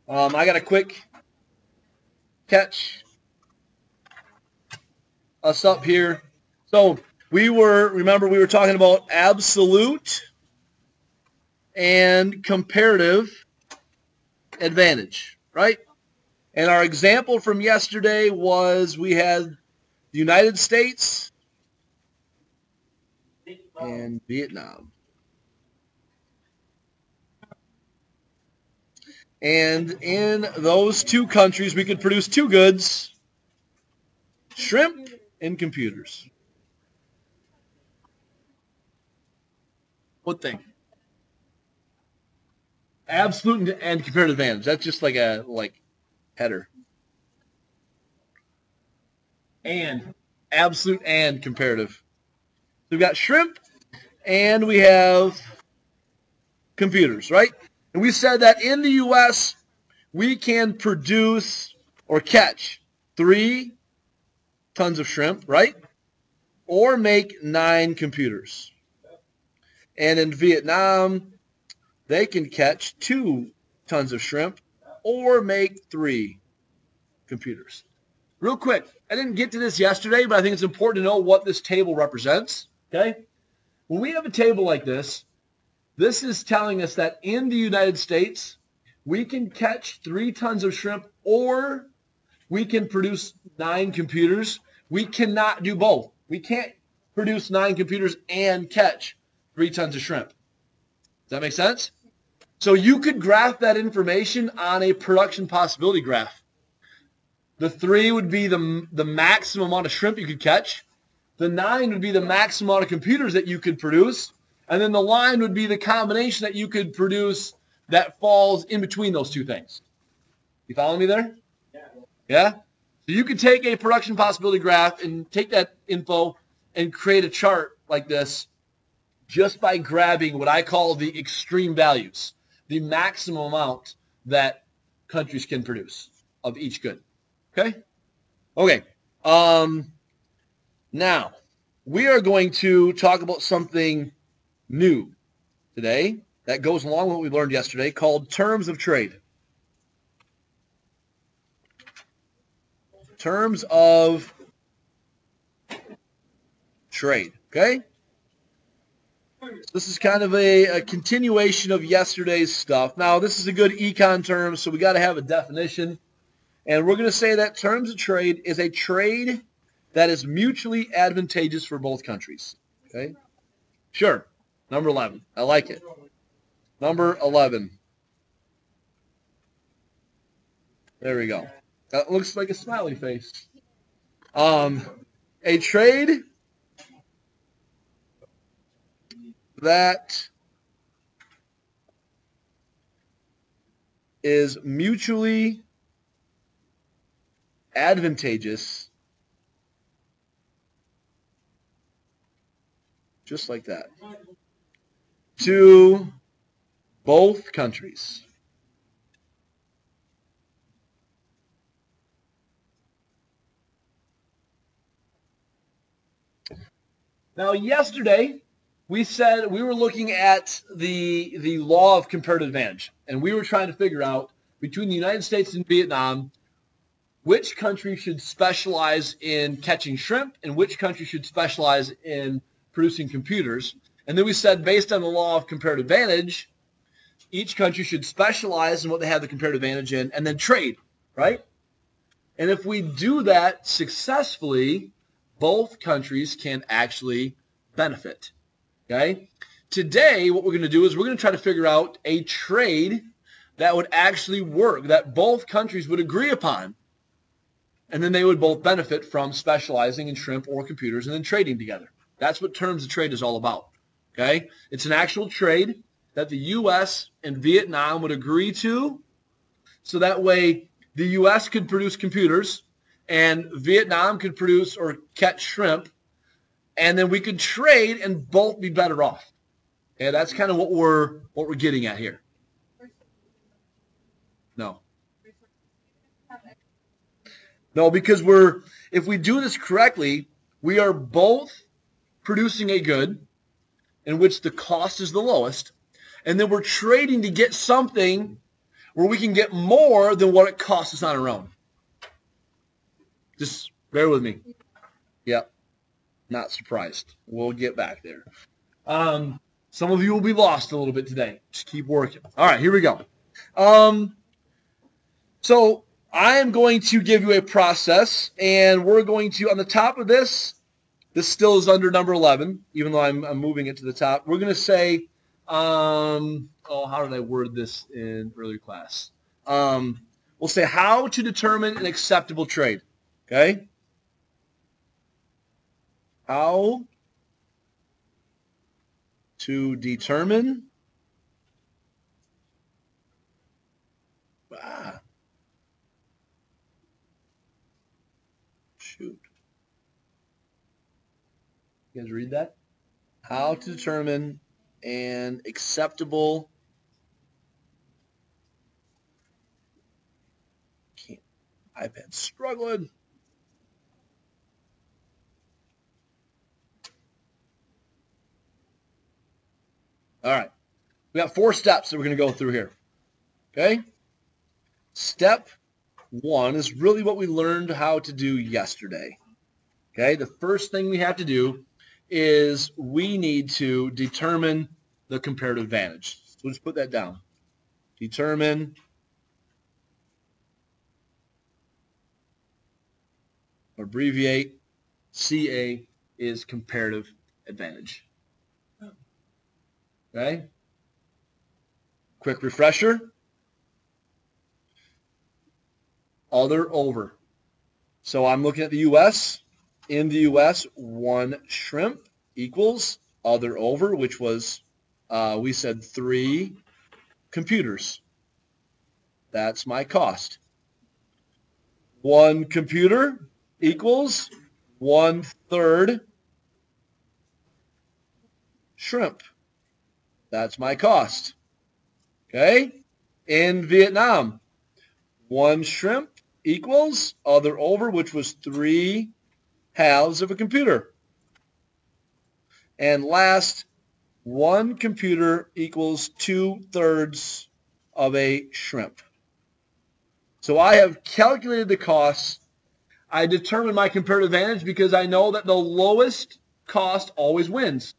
I got a quick catch us up here. So remember we were talking about absolute and comparative advantage, right? And our example from yesterday was we had the United States and Vietnam. And in those two countries, we could produce two goods, shrimp and computers. What thing? Absolute and comparative advantage. That's just like a header. And absolute and comparative. So we've got shrimp and we have computers, right? And we said that in the U.S., we can produce or catch 3 tons of shrimp, right? Or make 9 computers. And in Vietnam, they can catch 2 tons of shrimp or make 3 computers. Real quick, I didn't get to this yesterday, but I think it's important to know what this table represents, okay? When we have a table like this, this is telling us that in the United States, we can catch 3 tons of shrimp or we can produce 9 computers. We cannot do both. We can't produce 9 computers and catch 3 tons of shrimp. Does that make sense? So you could graph that information on a production possibility graph. The 3 would be the maximum amount of shrimp you could catch. The 9 would be the maximum amount of computers that you could produce. And then the line would be the combination that you could produce that falls in between those two things. You follow me there? Yeah? So you could take a production possibility graph and take that info and create a chart like this just by grabbing what I call the extreme values, the maximum amount that countries can produce of each good. Okay? Okay. Now, we are going to talk about something new today that goes along with what we learned yesterday called terms of trade. Terms of trade, okay? This is kind of a continuation of yesterday's stuff. Now, this is a good econ term, so we got to have a definition. And we're going to say that terms of trade is a trade that is mutually advantageous for both countries. Okay? Sure. Number 11. I like it. Number 11. There we go. That looks like a smiley face. A trade that is mutually advantageous, just like that, to both countries. Now, yesterday, we said we were looking at the law of comparative advantage, and we were trying to figure out between the United States and Vietnam which country should specialize in catching shrimp and which country should specialize in producing computers. And then we said based on the law of comparative advantage, each country should specialize in what they have the comparative advantage in and then trade, right? And if we do that successfully, both countries can actually benefit. Okay? Today, what we're going to do is we're going to try to figure out a trade that would actually work, that both countries would agree upon, and then they would both benefit from specializing in shrimp or computers and then trading together. That's what terms of trade is all about. Okay? It's an actual trade that the U.S. and Vietnam would agree to, so that way the U.S. could produce computers and Vietnam could produce or catch shrimp, and then we could trade and both be better off. Okay, that's kind of what we're getting at here. No. No, because if we do this correctly, we are both producing a good in which the cost is the lowest, and then we're trading to get something where we can get more than what it costs us on our own. Just bear with me. Yep. Not surprised. We'll get back there. Some of you will be lost a little bit today. Just keep working. All right, here we go. So I am going to give you a process, and we're going to, on the top of this still is under number 11, even though I'm moving it to the top. We're going to say, how did I word this in earlier class? We'll say how to determine an acceptable trade. Okay? How to determine shoot. You guys read that? How to determine an acceptable iPad's struggling. All right. We got 4 steps that we're going to go through here. Okay? Step 1 is really what we learned how to do yesterday. Okay? The first thing we have to do is we need to determine the comparative advantage. So we'll just put that down. Determine or abbreviate CA is comparative advantage. Okay? Quick refresher. Other over. So I'm looking at the U.S. In the U.S., 1 shrimp equals other over, which was, we said 3 computers. That's my cost. 1 computer equals 1/3 shrimp. That's my cost. Okay? In Vietnam, 1 shrimp equals other over, which was 3 halves of a computer. And last, 1 computer equals 2/3 of a shrimp. So I have calculated the costs. I determined my comparative advantage because I know that the lowest cost always wins.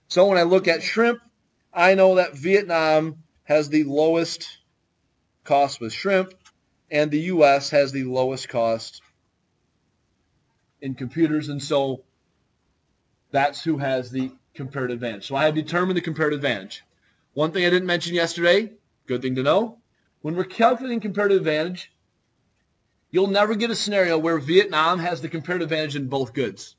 So when I look at shrimp, I know that Vietnam has the lowest cost with shrimp, and the U.S. has the lowest cost in computers, and so that's who has the comparative advantage. So I have determined the comparative advantage. One thing I didn't mention yesterday, good thing to know, when we're calculating comparative advantage, you'll never get a scenario where Vietnam has the comparative advantage in both goods.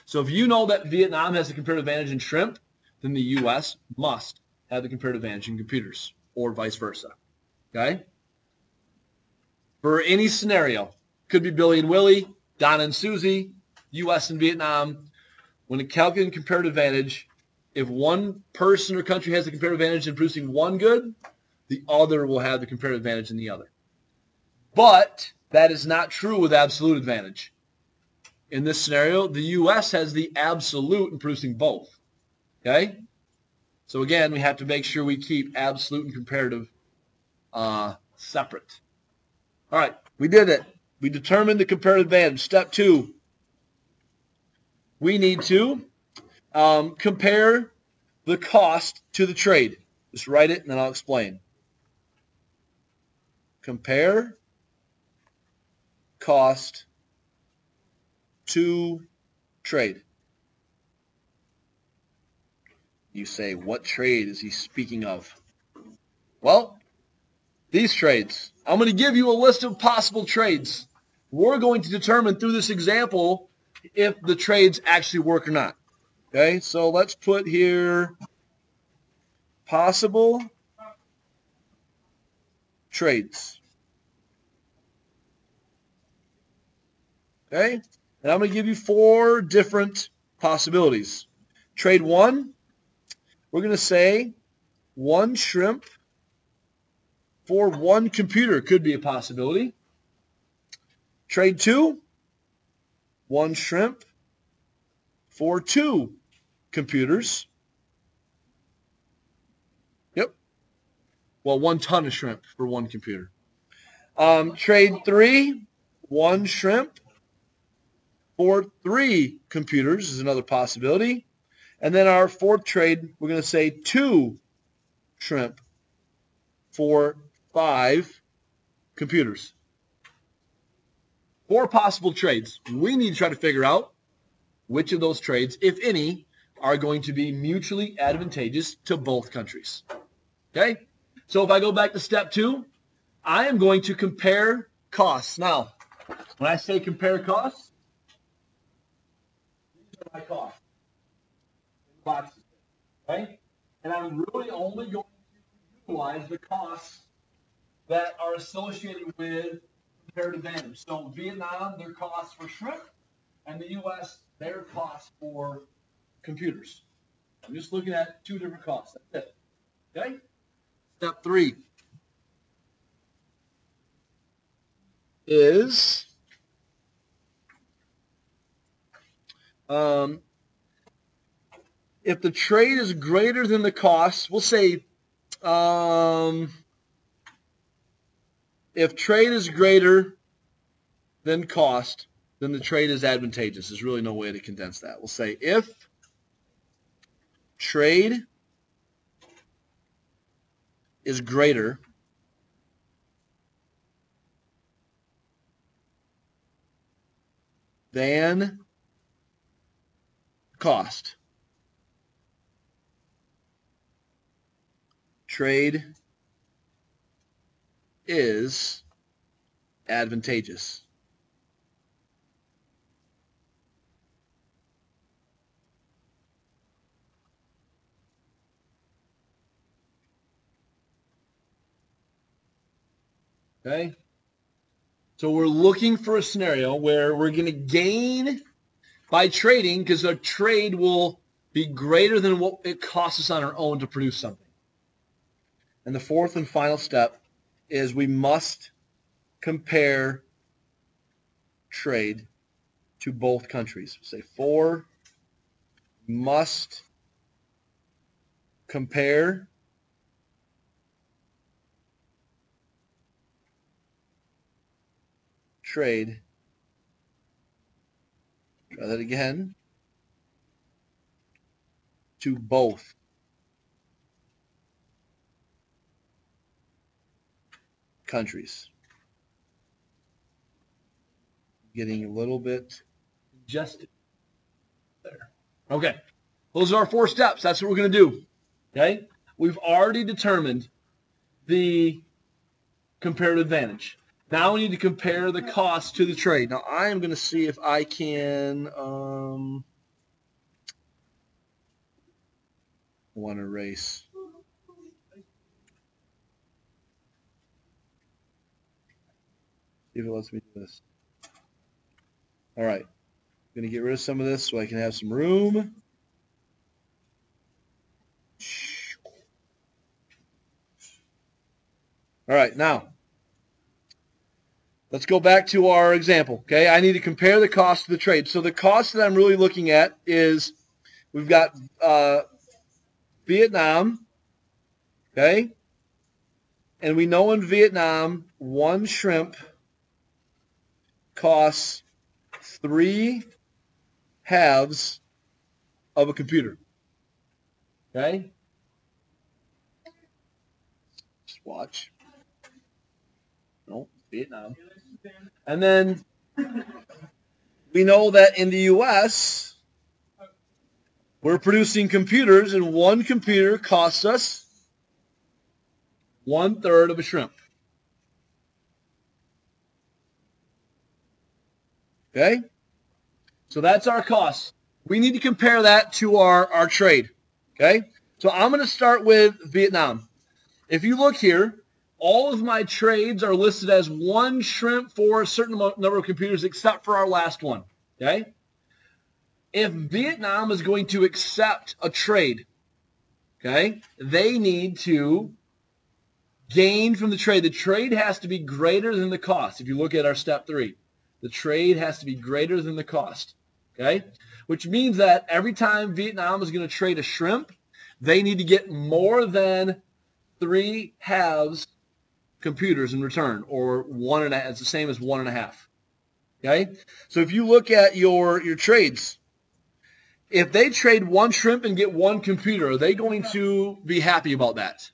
So if you know that Vietnam has the comparative advantage in shrimp, then the U.S. must have the comparative advantage in computers, or vice versa. Okay? For any scenario, could be Billy and Willie, Donna and Susie, U.S. and Vietnam. When calculating comparative advantage, if one person or country has the comparative advantage in producing one good, the other will have the comparative advantage in the other. But that is not true with absolute advantage. In this scenario, the U.S. has the absolute in producing both. Okay? So again, we have to make sure we keep absolute and comparative separate. All right, we did it. We determined the comparative advantage. Step 2, we need to compare the cost to the trade. Just write it and then I'll explain. Compare cost to trade. You say, what trade is he speaking of? Well, these trades. I'm going to give you a list of possible trades. We're going to determine through this example if the trades actually work or not. Okay, so let's put here possible trades. Okay, and I'm going to give you 4 different possibilities. Trade 1, we're going to say 1 shrimp for 1 computer could be a possibility. Trade 2, 1 shrimp for 2 computers. Yep. well, 1 ton of shrimp for 1 computer. Trade 3, 1 shrimp for 3 computers is another possibility. And then our 4th trade, we're going to say 2 shrimp for 5 computers. 4 possible trades. We need to try to figure out which of those trades, if any, are going to be mutually advantageous to both countries. Okay? So if I go back to step 2, I am going to compare costs. Now, when I say compare costs, these are my costs. Boxes. Okay? And I'm really only going to utilize the costs that are associated with comparative advantage. So Vietnam, their costs for shrimp, and the U.S., their costs for computers. I'm just looking at 2 different costs. That's it. Okay? Step 3 is if the trade is greater than the cost, we'll say if trade is greater than cost, then the trade is advantageous. There's really no way to condense that. We'll say if trade is greater than cost, trade is advantageous. Okay? So we're looking for a scenario where we're going to gain by trading because our trade will be greater than what it costs us on our own to produce something. And the 4th and final step is we must compare trade to both countries. Say 4, must compare trade. Try that again. To both countries. Getting a little bit congested there. Okay. Those are our 4 steps. That's what we're going to do. Okay? We've already determined the comparative advantage. Now we need to compare the cost to the trade. Now I am going to see if I can want to erase. See if it lets me do this. All right. I'm going to get rid of some of this so I can have some room. All right. Now, let's go back to our example. Okay. I need to compare the cost of the trade. So the cost that I'm really looking at is we've got Vietnam. Okay. And we know in Vietnam, 1 shrimp costs 3 halves of a computer. Okay? Just watch. No, Vietnam. And then we know that in the U.S., we're producing computers, and 1 computer costs us 1/3 of a shrimp. Okay? So that's our cost. We need to compare that to our trade. Okay? So I'm going to start with Vietnam. If you look here, all of my trades are listed as 1 shrimp for a certain number of computers except for our last one. Okay? If Vietnam is going to accept a trade, okay, they need to gain from the trade. The trade has to be greater than the cost. If you look at our step 3, the trade has to be greater than the cost. Okay? Which means that every time Vietnam is going to trade a shrimp, they need to get more than 3 halves computers in return, or 1.5. It's the same as 1.5. Okay? So if you look at your trades, if they trade 1 shrimp and get 1 computer, are they going to be happy about that?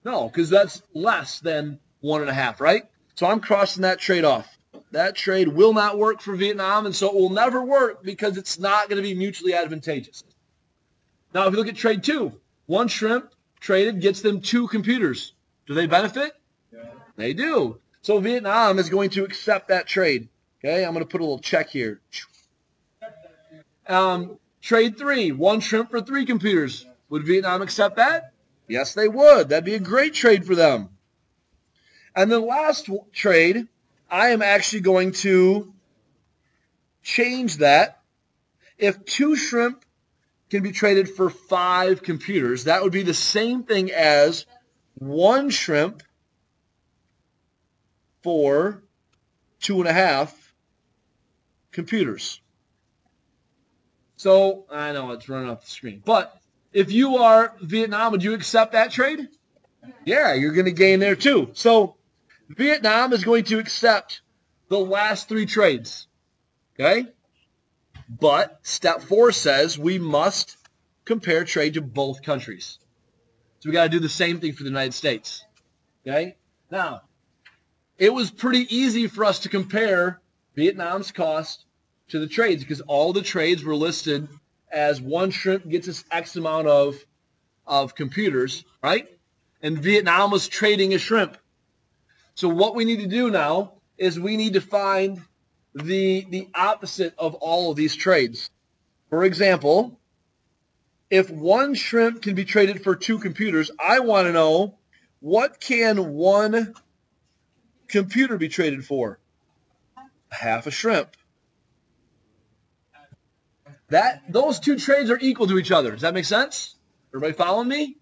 No, because that's less than 1.5, right? So I'm crossing that trade off. That trade will not work for Vietnam, and so it will never work because it's not going to be mutually advantageous. Now, if you look at trade 2, 1 shrimp traded gets them 2 computers. Do they benefit? Yeah. They do. So Vietnam is going to accept that trade. Okay, I'm going to put a little check here. Trade 3, 1 shrimp for 3 computers. Would Vietnam accept that? Yes, they would. That'd be a great trade for them. And the last trade, I am actually going to change that. If 2 shrimp can be traded for 5 computers, that would be the same thing as 1 shrimp for 2.5 computers. So, I know it's running off the screen. But if you are Vietnam, would you accept that trade? Yeah, you're going to gain there too. So, Vietnam is going to accept the last 3 trades. Okay? But step 4 says we must compare trade to both countries. So we got to do the same thing for the United States. Okay? Now, it was pretty easy for us to compare Vietnam's cost to the trades because all the trades were listed as 1 shrimp gets us X amount of computers, right? And Vietnam was trading a shrimp. So what we need to do now is we need to find the opposite of all of these trades. For example, if 1 shrimp can be traded for 2 computers, I want to know what can 1 computer be traded for? Half a shrimp. Those 2 trades are equal to each other. Does that make sense? Everybody following me?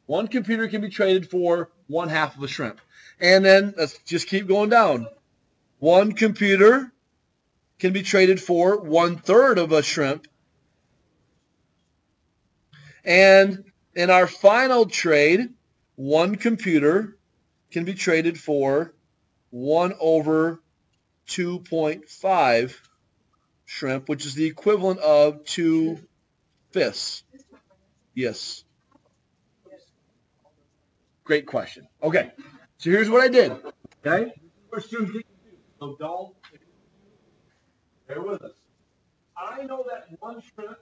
1 computer can be traded for 1/2 of a shrimp. And then let's just keep going down. 1 computer can be traded for 1/3 of a shrimp. And in our final trade, 1 computer can be traded for 1/2.5 shrimp, which is the equivalent of 2/5. Yes. Great question. Okay, so here's what I did. Okay? So don't bear with us. I know that 1 shrimp is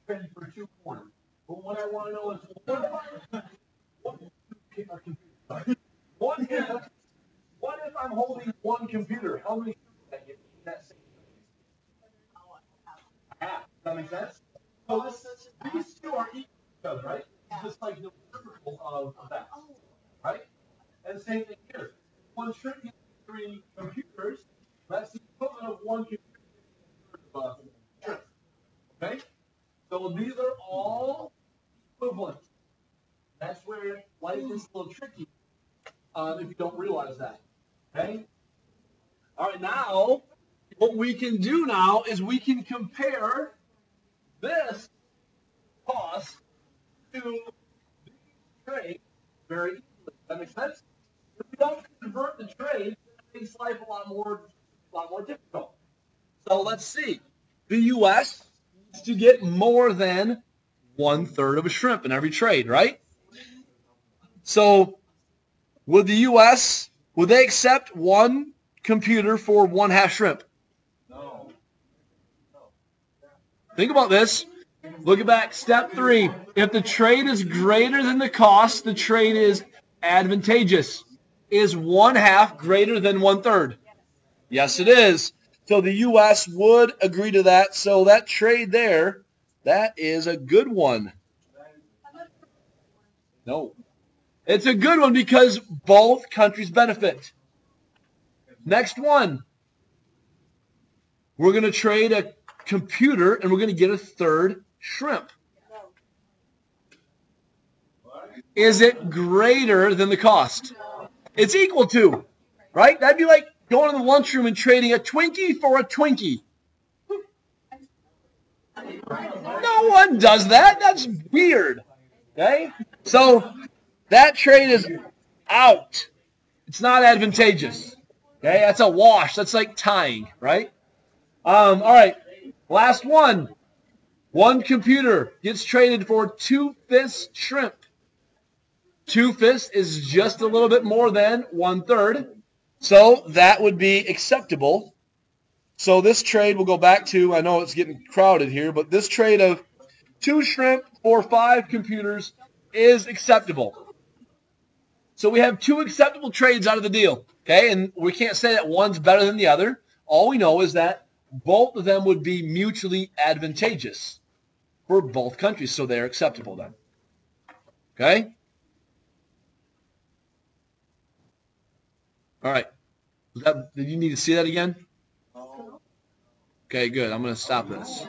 traded for 2 corners. But what I want to know is what if I'm holding 1 computer? How many shrimp would I get? That same half. Does that make sense? So these 2 are equal to each other, right? It's just like the reciprocal of that, right? And the same thing here. 1 shrimp gets 3 computers. That's the equivalent of 1 computer shrimp. Okay? So these are all equivalent. That's where life is a little tricky if you don't realize that. Okay? All right, now what we can do now is we can compare this cost to the trade very easily. Does that make sense? If we don't convert the trade, it makes life a lot more difficult. So let's see. The U.S. needs to get more than 1/3 of a shrimp in every trade, right? So would the U.S. would they accept 1 computer for 1/2 shrimp? No. Think about this. Look back, step 3. If the trade is greater than the cost, the trade is advantageous. Is 1/2 greater than 1/3? Yes, it is. So the U.S. would agree to that. So that trade there, that is a good one. No. It's a good one because both countries benefit. Next one. We're going to trade a computer and we're going to get a 1/3 shrimp. Is it greater than the cost? It's equal to, right? That'd be like going to the lunchroom and trading a Twinkie for a Twinkie. No one does that. That's weird. Okay? So that trade is out. It's not advantageous. Okay? That's a wash. That's like tying, right? All right. Last one. One computer gets traded for 2 fists shrimp. 2 fists is just a little bit more than 1/3. So that would be acceptable. So this trade will go back to, I know it's getting crowded here, but this trade of 2 shrimp for 5 computers is acceptable. So we have 2 acceptable trades out of the deal. Okay, and we can't say that one's better than the other. All we know is that both of them would be mutually advantageous for both countries, so they're acceptable then. Okay? All right. Did you need to see that again? Okay, good. I'm going to stop this.